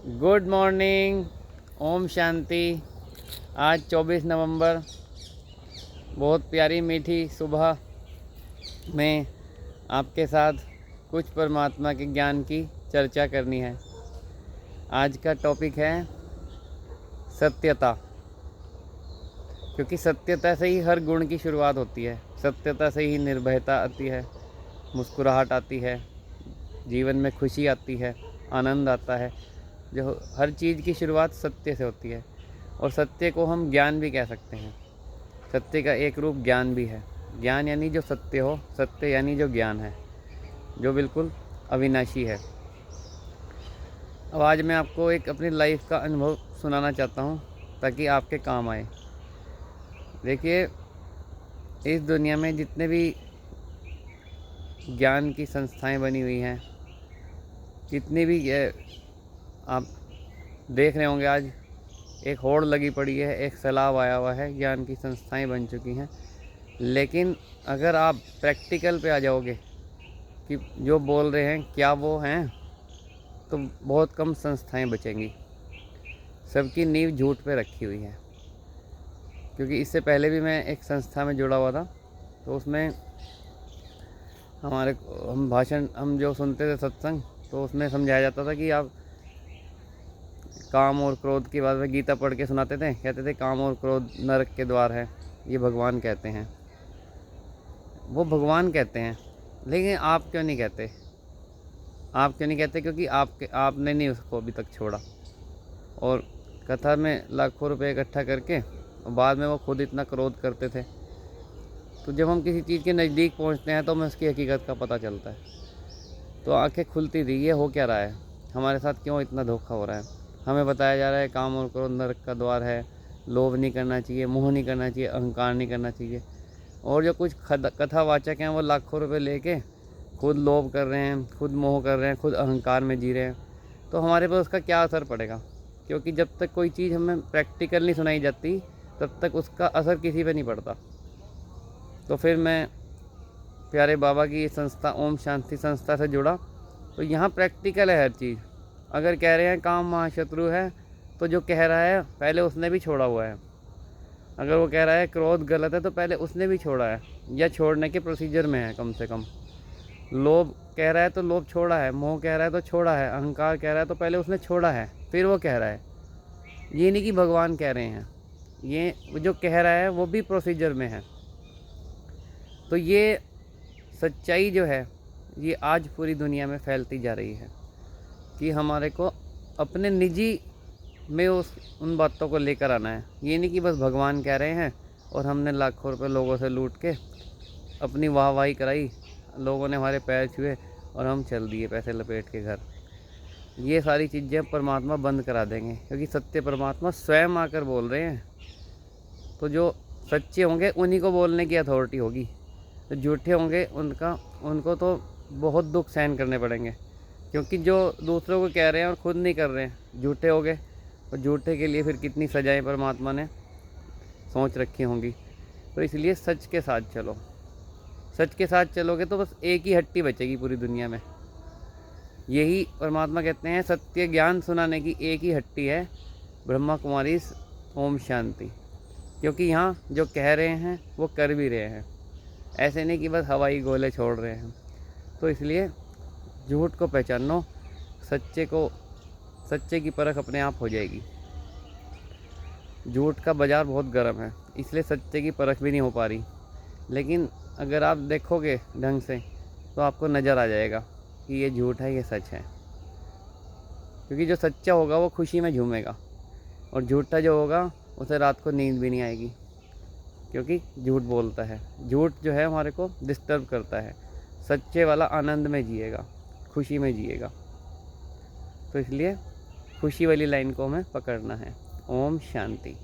Good morning. Om Shanti. आज 24 नवंबर, बहुत प्यारी मीठी सुबह में आपके साथ कुछ परमात्मा के ज्ञान की चर्चा करनी है। आज का टॉपिक है सत्यता, क्योंकि सत्यता से ही हर गुण की शुरुआत होती है। सत्यता से ही निर्भयता आती है, मुस्कुराहट आती है, जीवन में खुशी आती है, आनंद आता है। जो हर चीज़ की शुरुआत सत्य से होती है, और सत्य को हम ज्ञान भी कह सकते हैं। सत्य का एक रूप ज्ञान भी है। ज्ञान यानी जो सत्य हो, सत्य यानी जो ज्ञान है, जो बिल्कुल अविनाशी है। अब आज मैं आपको एक अपनी लाइफ का अनुभव सुनाना चाहता हूँ, ताकि आपके काम आए। देखिए, इस दुनिया में जितने भी ज्ञान की संस्थाएं बनी हुई हैं, जितनी भी आप देख रहे होंगे, आज एक होड़ लगी पड़ी है, एक सैलाब आया हुआ है, ज्ञान की संस्थाएं बन चुकी हैं। लेकिन अगर आप प्रैक्टिकल पे आ जाओगे कि जो बोल रहे हैं क्या वो हैं, तो बहुत कम संस्थाएं बचेंगी। सबकी नींव झूठ पे रखी हुई है। क्योंकि इससे पहले भी मैं एक संस्था में जुड़ा हुआ था, तो उसमें हम जो सुनते थे सत्संग, तो उसमें समझाया जाता था कि आप काम और क्रोध की बात में गीता पढ़ के सुनाते थे। कहते थे काम और क्रोध नरक के द्वार है, ये भगवान कहते हैं। वो भगवान कहते हैं, लेकिन आप क्यों नहीं कहते? आप क्यों नहीं कहते? क्योंकि आपने नहीं उसको अभी तक छोड़ा। और कथा में लाखों रुपए इकट्ठा करके और बाद में वो खुद इतना क्रोध करते थे। तो जब हम किसी चीज़ के नज़दीक पहुंचते हैं, तो हमें उसकी हकीकत का पता चलता है। तो आंखें खुलती थी, ये हो क्या रहा है, हमारे साथ क्यों इतना धोखा हो रहा है। हमें बताया जा रहा है काम और क्रोध नरक का द्वार है, लोभ नहीं करना चाहिए, मोह नहीं करना चाहिए, अहंकार नहीं करना चाहिए। और जो कुछ कथावाचक हैं, वो लाखों रुपए लेके खुद लोभ कर रहे हैं, खुद मोह कर रहे हैं, खुद अहंकार में जी रहे हैं। तो हमारे पर उसका क्या असर पड़ेगा? क्योंकि जब तक कोई चीज़ हमें प्रैक्टिकल नहीं सुनाई जाती, तब तक उसका असर किसी पे नहीं पड़ता। तो फिर मैं प्यारे बाबा की संस्था ओम शांति संस्था से जुड़ा। तो यहाँ प्रैक्टिकल है हर चीज़। अगर कह रहे हैं काम महाशत्रु है, तो जो कह रहा है पहले उसने भी छोड़ा हुआ है। अगर वो कह रहा है क्रोध गलत है, तो पहले उसने भी छोड़ा है, या छोड़ने के प्रोसीजर में है कम से कम। लोभ कह रहा है तो लोभ छोड़ा है, मोह कह रहा है तो छोड़ा है, अहंकार कह रहा है तो पहले उसने छोड़ा है, फिर वो कह रहा है। ये नहीं कि भगवान कह रहे हैं, ये जो कह रहा है वो भी प्रोसीजर में है। तो ये सच्चाई जो है, ये आज पूरी दुनिया में फैलती जा रही है कि हमारे को अपने निजी में उन बातों को लेकर आना है। ये नहीं कि बस भगवान कह रहे हैं और हमने लाखों रुपए लोगों से लूट के अपनी वाहवाही कराई, लोगों ने हमारे पैर छुए और हम चल दिए पैसे लपेट के घर। ये सारी चीज़ें परमात्मा बंद करा देंगे, क्योंकि सत्य परमात्मा स्वयं आकर बोल रहे हैं। तो जो सच्चे होंगे उन्हीं को बोलने की अथॉरिटी होगी। तो झूठे होंगे उनको तो बहुत दुख सहन करने पड़ेंगे, क्योंकि जो दूसरों को कह रहे हैं और खुद नहीं कर रहे हैं, झूठे हो गए। और झूठे के लिए फिर कितनी सजाएं परमात्मा ने सोच रखी होंगी। तो इसलिए सच के साथ चलो। सच के साथ चलोगे तो बस एक ही हट्टी बचेगी पूरी दुनिया में। यही परमात्मा कहते हैं, सत्य ज्ञान सुनाने की एक ही हट्टी है, ब्रह्मा कुमारी ओम शांति। क्योंकि यहाँ जो कह रहे हैं वो कर भी रहे हैं, ऐसे नहीं कि बस हवाई गोले छोड़ रहे हैं। तो इसलिए झूठ को पहचानो, सच्चे की परख अपने आप हो जाएगी। झूठ का बाज़ार बहुत गर्म है, इसलिए सच्चे की परख भी नहीं हो पा रही। लेकिन अगर आप देखोगे ढंग से, तो आपको नज़र आ जाएगा कि ये झूठ है, ये सच है। क्योंकि जो सच्चा होगा वो खुशी में झूमेगा, और झूठा जो होगा उसे रात को नींद भी नहीं आएगी, क्योंकि झूठ बोलता है। झूठ जो है हमारे को डिस्टर्ब करता है। सच्चे वाला आनंद में जिएगा, खुशी में जिएगा। तो इसलिए खुशी वाली लाइन को हमें पकड़ना है। ओम शांति।